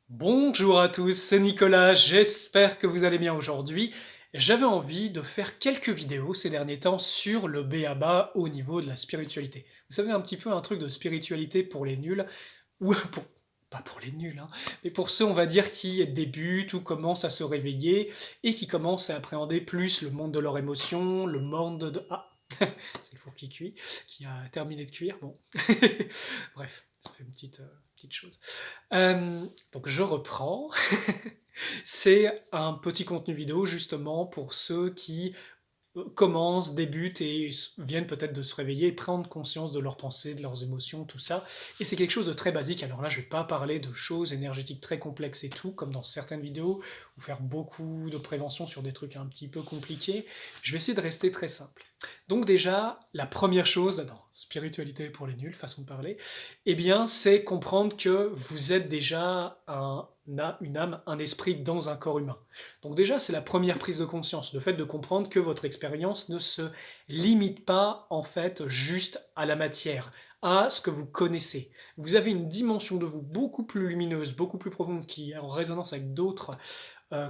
Bonjour à tous, c'est Nicolas, j'espère que vous allez bien aujourd'hui. J'avais envie de faire quelques vidéos ces derniers temps sur le b.a.-ba au niveau de la spiritualité. Vous savez, un petit peu un truc de spiritualité pour les nuls, ou pour, pas pour les nuls, hein, mais pour ceux, on va dire, qui débutent ou commencent à se réveiller et qui commencent à appréhender plus le monde de leurs émotions, le monde de... Ah, c'est le four qui cuit, qui a terminé de cuire, bon. Bref, ça fait une petite chose. Donc je reprends. C'est un petit contenu vidéo justement pour ceux qui commencent, débutent et viennent peut-être de se réveiller et prendre conscience de leurs pensées, de leurs émotions, tout ça. Et c'est quelque chose de très basique. Alors là, je vais pas parler de choses énergétiques très complexes et tout, comme dans certaines vidéos, ou faire beaucoup de prévention sur des trucs un petit peu compliqués. Je vais essayer de rester très simple. Donc déjà, la première chose, dans spiritualité pour les nuls, façon de parler, eh bien, c'est comprendre que vous êtes déjà une âme, un esprit dans un corps humain. Donc déjà, c'est la première prise de conscience, le fait de comprendre que votre expérience ne se limite pas en fait juste à la matière, à ce que vous connaissez. Vous avez une dimension de vous beaucoup plus lumineuse, beaucoup plus profonde, qui est en résonance avec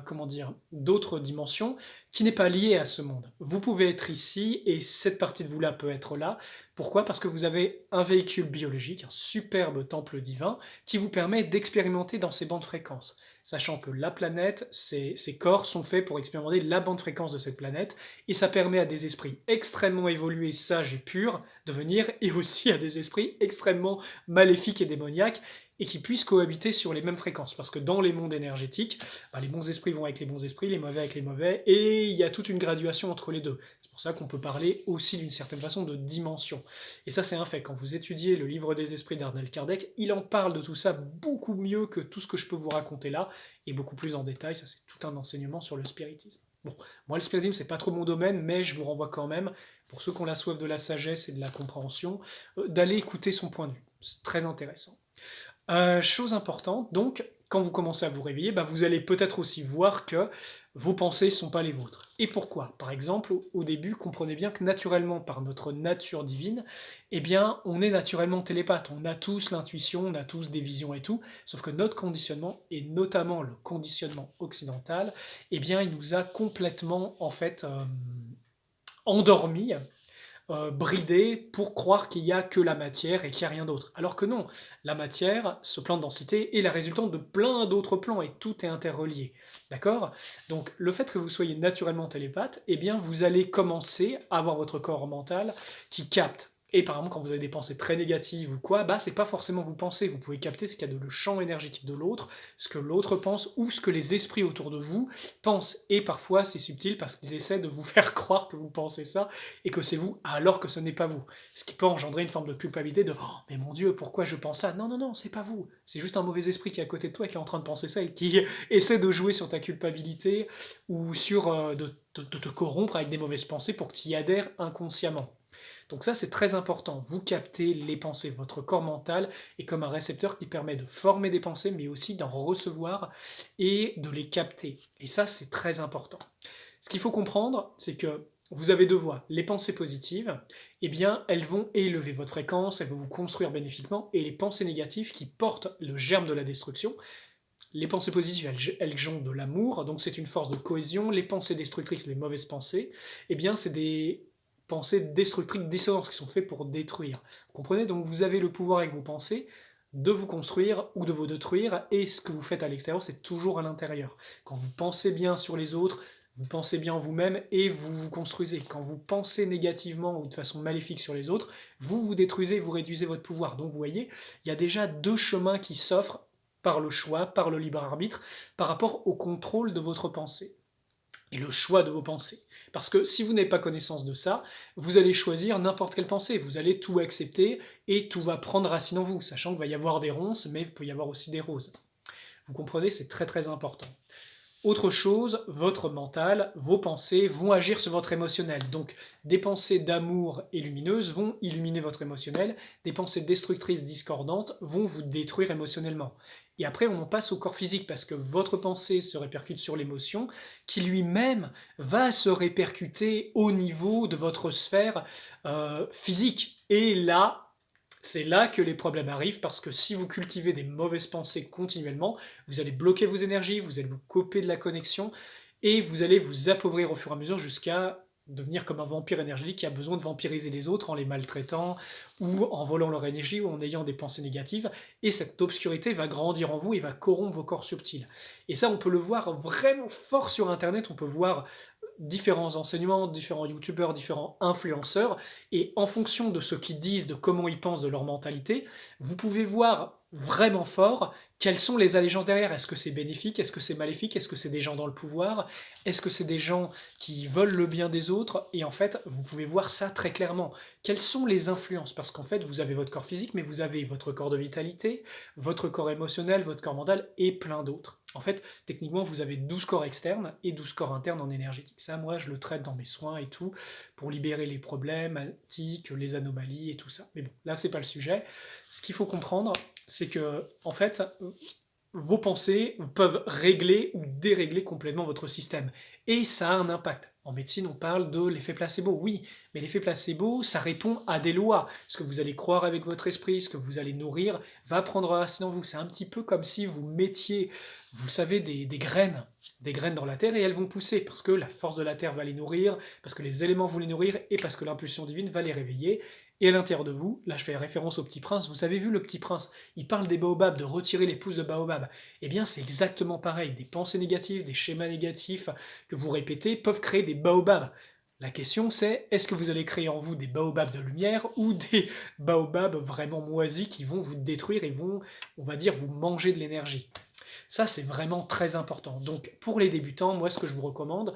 comment dire, d'autres dimensions, qui n'est pas liée à ce monde. Vous pouvez être ici, et cette partie de vous-là peut être là. Pourquoi? Parce que vous avez un véhicule biologique, un superbe temple divin, qui vous permet d'expérimenter dans ces bandes fréquences. Sachant que la planète, ces corps sont faits pour expérimenter la bande fréquence de cette planète, et ça permet à des esprits extrêmement évolués, sages et purs de venir, et aussi à des esprits extrêmement maléfiques et démoniaques, et qui puissent cohabiter sur les mêmes fréquences. Parce que dans les mondes énergétiques, les bons esprits vont avec les bons esprits, les mauvais avec les mauvais, et il y a toute une graduation entre les deux. C'est pour ça qu'on peut parler aussi d'une certaine façon de dimension. Et ça c'est un fait, quand vous étudiez le livre des esprits d'Arnel Kardec, il en parle de tout ça beaucoup mieux que tout ce que je peux vous raconter là, et beaucoup plus en détail, ça c'est tout un enseignement sur le spiritisme. Bon, moi le spiritisme c'est pas trop mon domaine, mais je vous renvoie quand même, pour ceux qui ont la soif de la sagesse et de la compréhension, d'aller écouter son point de vue. C'est très intéressant. Chose importante, donc, quand vous commencez à vous réveiller, vous allez peut-être aussi voir que vos pensées ne sont pas les vôtres. Et pourquoi? Par exemple, au début, comprenez bien que naturellement, par notre nature divine, eh bien, on est naturellement télépathe, on a tous l'intuition, on a tous des visions et tout, sauf que notre conditionnement, et notamment le conditionnement occidental, eh bien, il nous a complètement, en fait, endormis, bridé pour croire qu'il n'y a que la matière et qu'il n'y a rien d'autre. Alors que non, la matière, ce plan de densité, est la résultante de plein d'autres plans et tout est interrelié. D'accord? Donc le fait que vous soyez naturellement télépathe, eh bien vous allez commencer à avoir votre corps mental qui capte. Et par exemple, quand vous avez des pensées très négatives ou quoi, c'est pas forcément vous pensez, vous pouvez capter ce qu'il y a de le champ énergétique de l'autre, ce que l'autre pense ou ce que les esprits autour de vous pensent. Et parfois c'est subtil parce qu'ils essaient de vous faire croire que vous pensez ça et que c'est vous alors que ce n'est pas vous. Ce qui peut engendrer une forme de culpabilité de oh, mais mon Dieu, pourquoi je pense ça? Non, non, non, c'est pas vous. C'est juste un mauvais esprit qui est à côté de toi et qui est en train de penser ça et qui essaie de jouer sur ta culpabilité ou sur de te corrompre avec des mauvaises pensées pour que tu y adhères inconsciemment. Donc ça, c'est très important. Vous captez les pensées. Votre corps mental est comme un récepteur qui permet de former des pensées, mais aussi d'en recevoir et de les capter. Et ça, c'est très important. Ce qu'il faut comprendre, c'est que vous avez deux voies. Les pensées positives, eh bien, elles vont élever votre fréquence, elles vont vous construire bénéfiquement, et les pensées négatives qui portent le germe de la destruction, les pensées positives, elles ont de l'amour, donc c'est une force de cohésion. Les pensées destructrices, les mauvaises pensées, eh bien, c'est des pensées destructrices, dissonances qui sont faites pour détruire. Vous comprenez? Donc vous avez le pouvoir avec vos pensées de vous construire ou de vous détruire, et ce que vous faites à l'extérieur, c'est toujours à l'intérieur. Quand vous pensez bien sur les autres, vous pensez bien en vous-même et vous vous construisez. Quand vous pensez négativement ou de façon maléfique sur les autres, vous vous détruisez, vous réduisez votre pouvoir. Donc vous voyez, il y a déjà deux chemins qui s'offrent par le choix, par le libre arbitre, par rapport au contrôle de votre pensée et le choix de vos pensées. Parce que si vous n'avez pas connaissance de ça, vous allez choisir n'importe quelle pensée, vous allez tout accepter et tout va prendre racine en vous, sachant qu'il va y avoir des ronces, mais il peut y avoir aussi des roses. Vous comprenez, c'est très très important. Autre chose, votre mental, vos pensées vont agir sur votre émotionnel. Donc des pensées d'amour et lumineuses vont illuminer votre émotionnel, des pensées destructrices discordantes vont vous détruire émotionnellement. Et après on en passe au corps physique parce que votre pensée se répercute sur l'émotion qui lui-même va se répercuter au niveau de votre sphère physique. Et là, C'est là que les problèmes arrivent parce que si vous cultivez des mauvaises pensées continuellement, vous allez bloquer vos énergies, vous allez vous couper de la connexion et vous allez vous appauvrir au fur et à mesure jusqu'à devenir comme un vampire énergétique qui a besoin de vampiriser les autres en les maltraitant ou en volant leur énergie ou en ayant des pensées négatives. Et cette obscurité va grandir en vous et va corrompre vos corps subtils. Et ça, on peut le voir vraiment fort sur Internet. On peut voir différents enseignements, différents youtubeurs, différents influenceurs, et en fonction de ce qu'ils disent, de comment ils pensent, de leur mentalité, vous pouvez voir vraiment fort quelles sont les allégeances derrière. Est-ce que c'est bénéfique? Est-ce que c'est maléfique? Est-ce que c'est des gens dans le pouvoir? Est-ce que c'est des gens qui veulent le bien des autres? Et en fait, vous pouvez voir ça très clairement. Quelles sont les influences? Parce qu'en fait, vous avez votre corps physique, mais vous avez votre corps de vitalité, votre corps émotionnel, votre corps mental, et plein d'autres. En fait, techniquement, vous avez 12 corps externes et 12 corps internes en énergétique. Ça, moi, je le traite dans mes soins et tout, pour libérer les problématiques, les anomalies et tout ça. Mais bon, là, c'est pas le sujet. Ce qu'il faut comprendre, c'est que, en fait, vos pensées peuvent régler ou dérégler complètement votre système. Et ça a un impact. En médecine, on parle de l'effet placebo. Oui, mais l'effet placebo, ça répond à des lois. Ce que vous allez croire avec votre esprit, ce que vous allez nourrir, va prendre racine en vous. C'est un petit peu comme si vous mettiez, vous savez, des graines dans la terre et elles vont pousser parce que la force de la terre va les nourrir, parce que les éléments vont les nourrir et parce que l'impulsion divine va les réveiller. Et à l'intérieur de vous, là je fais référence au Petit Prince, vous avez vu le Petit Prince, il parle des baobabs, de retirer les pousses de baobab. Eh bien c'est exactement pareil, des pensées négatives, des schémas négatifs que vous répétez peuvent créer des baobabs. La question c'est, est-ce que vous allez créer en vous des baobabs de lumière ou des baobabs vraiment moisis qui vont vous détruire et vont, on va dire, vous manger de l'énergie. Ça c'est vraiment très important. Donc pour les débutants, moi ce que je vous recommande,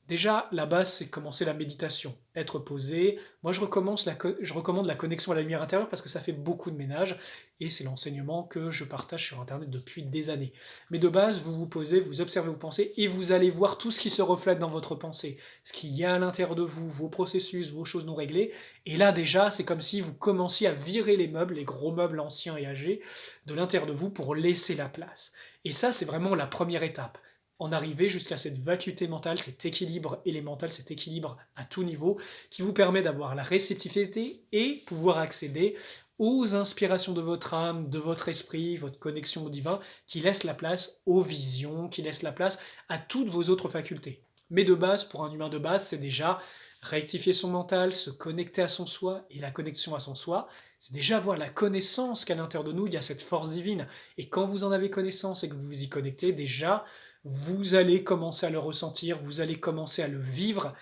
déjà, la base, c'est commencer la méditation, être posé. Moi, je recommande la connexion à la lumière intérieure parce que ça fait beaucoup de ménage et c'est l'enseignement que je partage sur Internet depuis des années. Mais de base, vous vous posez, vous observez vos pensées et vous allez voir tout ce qui se reflète dans votre pensée, ce qu'il y a à l'intérieur de vous, vos processus, vos choses non réglées. Et là, déjà, c'est comme si vous commenciez à virer les meubles, les gros meubles anciens et âgés, de l'intérieur de vous pour laisser la place. Et ça, c'est vraiment la première étape en arriver jusqu'à cette vacuité mentale, cet équilibre élémental, cet équilibre à tout niveau, qui vous permet d'avoir la réceptivité et pouvoir accéder aux inspirations de votre âme, de votre esprit, votre connexion au divin, qui laisse la place aux visions, qui laisse la place à toutes vos autres facultés. Mais de base, pour un humain de base, c'est déjà rectifier son mental, se connecter à son soi, et la connexion à son soi, c'est déjà avoir la connaissance qu'à l'intérieur de nous, il y a cette force divine. Et quand vous en avez connaissance et que vous vous y connectez, déjà, vous allez commencer à le ressentir, vous allez commencer à le vivre,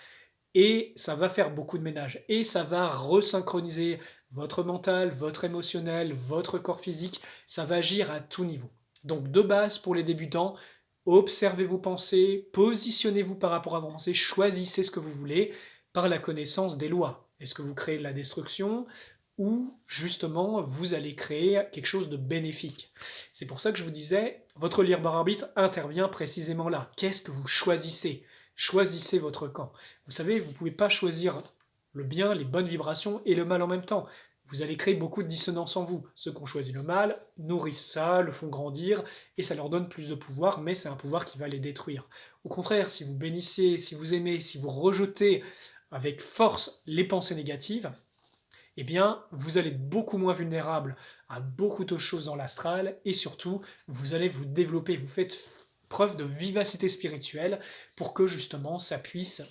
et ça va faire beaucoup de ménage. Et ça va resynchroniser votre mental, votre émotionnel, votre corps physique, ça va agir à tout niveau. Donc de base, pour les débutants, observez vos pensées, positionnez-vous par rapport à vos pensées, choisissez ce que vous voulez par la connaissance des lois. Est-ce que vous créez de la destruction ou justement vous allez créer quelque chose de bénéfique? C'est pour ça que je vous disais, votre libre arbitre intervient précisément là. Qu'est-ce que vous choisissez? Choisissez votre camp. Vous savez, vous ne pouvez pas choisir le bien, les bonnes vibrations et le mal en même temps. Vous allez créer beaucoup de dissonance en vous. Ceux qui ont choisi le mal nourrissent ça, le font grandir, et ça leur donne plus de pouvoir, mais c'est un pouvoir qui va les détruire. Au contraire, si vous bénissez, si vous aimez, si vous rejetez avec force les pensées négatives, eh bien, vous allez être beaucoup moins vulnérable à beaucoup de choses dans l'astral, et surtout, vous allez vous développer, vous faites preuve de vivacité spirituelle pour que justement ça puisse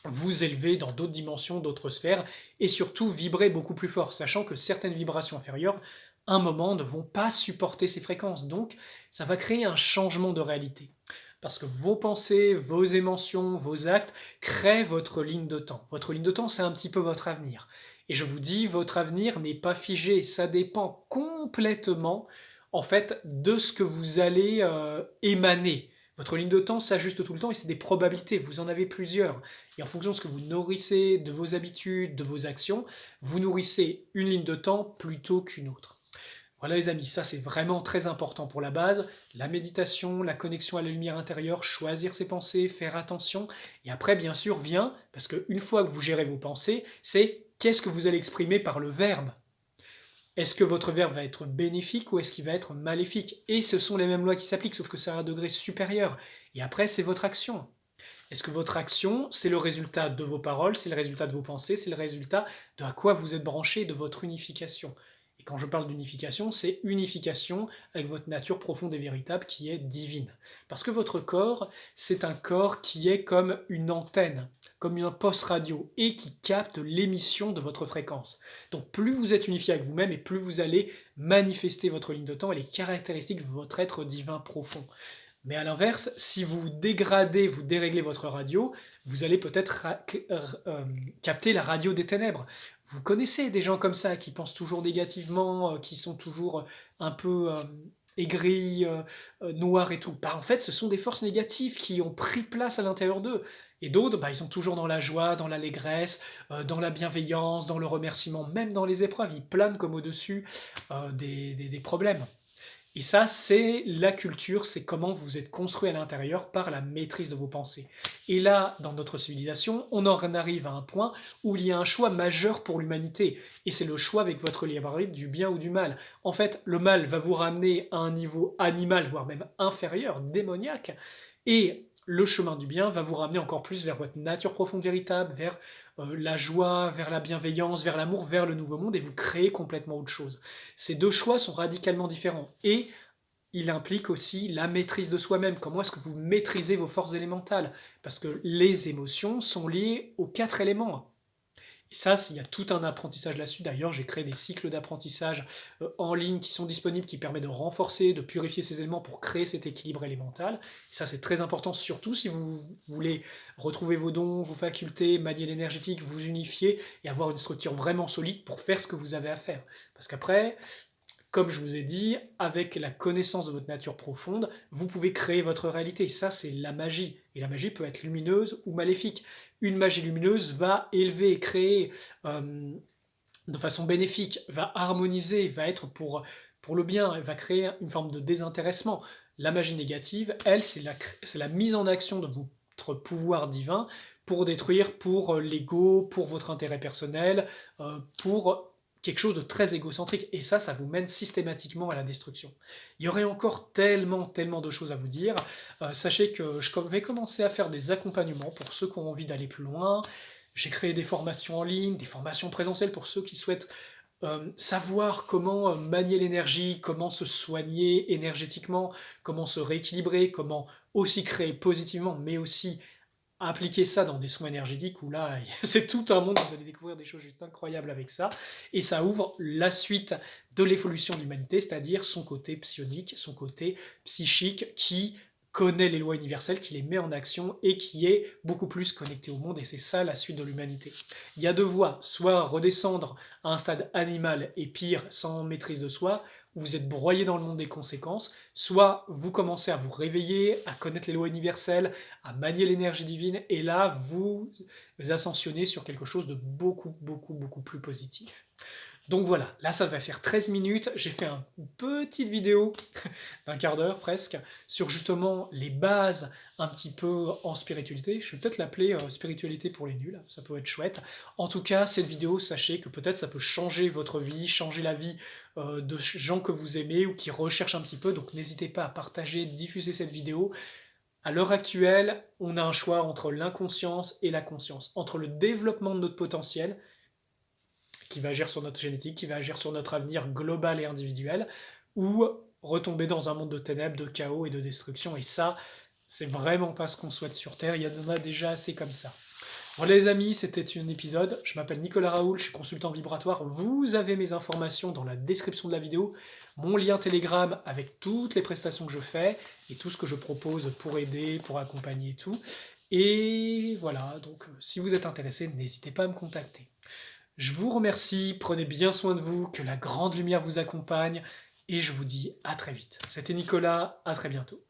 vous élever dans d'autres dimensions, d'autres sphères, et surtout vibrer beaucoup plus fort, sachant que certaines vibrations inférieures, à un moment, ne vont pas supporter ces fréquences. Donc, ça va créer un changement de réalité. Parce que vos pensées, vos émotions, vos actes créent votre ligne de temps. Votre ligne de temps, c'est un petit peu votre avenir. Et je vous dis, votre avenir n'est pas figé, ça dépend complètement, en fait, de ce que vous allez émaner. Votre ligne de temps s'ajuste tout le temps et c'est des probabilités, vous en avez plusieurs. Et en fonction de ce que vous nourrissez, de vos habitudes, de vos actions, vous nourrissez une ligne de temps plutôt qu'une autre. Voilà les amis, ça c'est vraiment très important pour la base, la méditation, la connexion à la lumière intérieure, choisir ses pensées, faire attention, et après bien sûr vient, parce qu'une fois que vous gérez vos pensées, c'est qu'est-ce que vous allez exprimer par le verbe. Est-ce que votre verbe va être bénéfique ou est-ce qu'il va être maléfique? Et ce sont les mêmes lois qui s'appliquent, sauf que c'est à un degré supérieur. Et après, c'est votre action. Est-ce que votre action, c'est le résultat de vos paroles, c'est le résultat de vos pensées, c'est le résultat de à quoi vous êtes branché, de votre unification? Et quand je parle d'unification, c'est unification avec votre nature profonde et véritable qui est divine. Parce que votre corps, c'est un corps qui est comme une antenne, comme un poste radio, et qui capte l'émission de votre fréquence. Donc plus vous êtes unifié avec vous-même, et plus vous allez manifester votre ligne de temps et les caractéristiques de votre être divin profond. Mais à l'inverse, si vous dégradez, vous déréglez votre radio, vous allez peut-être capter la radio des ténèbres. Vous connaissez des gens comme ça qui pensent toujours négativement, qui sont toujours un peu aigris, noirs et tout. Bah, en fait, ce sont des forces négatives qui ont pris place à l'intérieur d'eux. Et d'autres, bah, ils sont toujours dans la joie, dans l'allégresse, dans la bienveillance, dans le remerciement, même dans les épreuves. Ils planent comme au-dessus des problèmes. Et ça, c'est la culture, c'est comment vous êtes construit à l'intérieur par la maîtrise de vos pensées. Et là, dans notre civilisation, on en arrive à un point où il y a un choix majeur pour l'humanité. Et c'est le choix avec votre libre arbitre du bien ou du mal. En fait, le mal va vous ramener à un niveau animal, voire même inférieur, démoniaque. Et le chemin du bien va vous ramener encore plus vers votre nature profonde véritable, vers la joie, vers la bienveillance, vers l'amour, vers le nouveau monde, et vous créez complètement autre chose. Ces deux choix sont radicalement différents, et il implique aussi la maîtrise de soi-même. Comment est-ce que vous maîtrisez vos forces élémentales? Parce que les émotions sont liées aux 4 éléments. Et ça, il y a tout un apprentissage là-dessus. D'ailleurs, j'ai créé des cycles d'apprentissage en ligne qui sont disponibles, qui permettent de renforcer, de purifier ces éléments pour créer cet équilibre élémental. Et ça, c'est très important, surtout si vous voulez retrouver vos dons, vos facultés, manier l'énergétique, vous unifier et avoir une structure vraiment solide pour faire ce que vous avez à faire. Parce qu'après, comme je vous ai dit, avec la connaissance de votre nature profonde, vous pouvez créer votre réalité. Ça, c'est la magie. Et la magie peut être lumineuse ou maléfique. Une magie lumineuse va élever et créer de façon bénéfique, va harmoniser, va être pour le bien, elle va créer une forme de désintéressement. La magie négative, elle, c'est la mise en action de votre pouvoir divin pour détruire, pour l'ego, pour votre intérêt personnel, pour quelque chose de très égocentrique, et ça vous mène systématiquement à la destruction. Il y aurait encore tellement de choses à vous dire. Sachez que je vais commencer à faire des accompagnements pour ceux qui ont envie d'aller plus loin. J'ai créé des formations en ligne, des formations présentielles pour ceux qui souhaitent savoir comment manier l'énergie, comment se soigner énergétiquement, comment se rééquilibrer, comment aussi créer positivement, mais aussi appliquer ça dans des soins énergétiques où là, c'est tout un monde, vous allez découvrir des choses juste incroyables avec ça, et ça ouvre la suite de l'évolution de l'humanité, c'est-à-dire son côté psionique, son côté psychique, qui connaît les lois universelles, qui les met en action et qui est beaucoup plus connecté au monde, et c'est ça la suite de l'humanité. Il y a deux voies, soit redescendre à un stade animal et pire, sans maîtrise de soi, où vous êtes broyé dans le monde des conséquences, soit vous commencez à vous réveiller, à connaître les lois universelles, à manier l'énergie divine, et là, vous ascensionnez sur quelque chose de beaucoup plus positif. Donc voilà, là ça va faire 13 minutes, j'ai fait une petite vidéo d'un quart d'heure presque, sur justement les bases un petit peu en spiritualité. Je vais peut-être l'appeler spiritualité pour les nuls, ça peut être chouette. En tout cas, cette vidéo, sachez que peut-être ça peut changer votre vie, changer la vie de gens que vous aimez ou qui recherchent un petit peu, donc n'hésitez pas à partager, diffuser cette vidéo. À l'heure actuelle, on a un choix entre l'inconscience et la conscience, entre le développement de notre potentiel, qui va agir sur notre génétique, qui va agir sur notre avenir global et individuel, ou retomber dans un monde de ténèbres, de chaos et de destruction. Et ça, c'est vraiment pas ce qu'on souhaite sur Terre, il y en a déjà assez comme ça. Voilà les amis, c'était un épisode, je m'appelle Nicolas Raoul, je suis consultant vibratoire, vous avez mes informations dans la description de la vidéo, mon lien Telegram avec toutes les prestations que je fais, et tout ce que je propose pour aider, pour accompagner et tout. Et voilà, donc si vous êtes intéressé, n'hésitez pas à me contacter. Je vous remercie, prenez bien soin de vous, que la grande lumière vous accompagne, et je vous dis à très vite. C'était Nicolas, à très bientôt.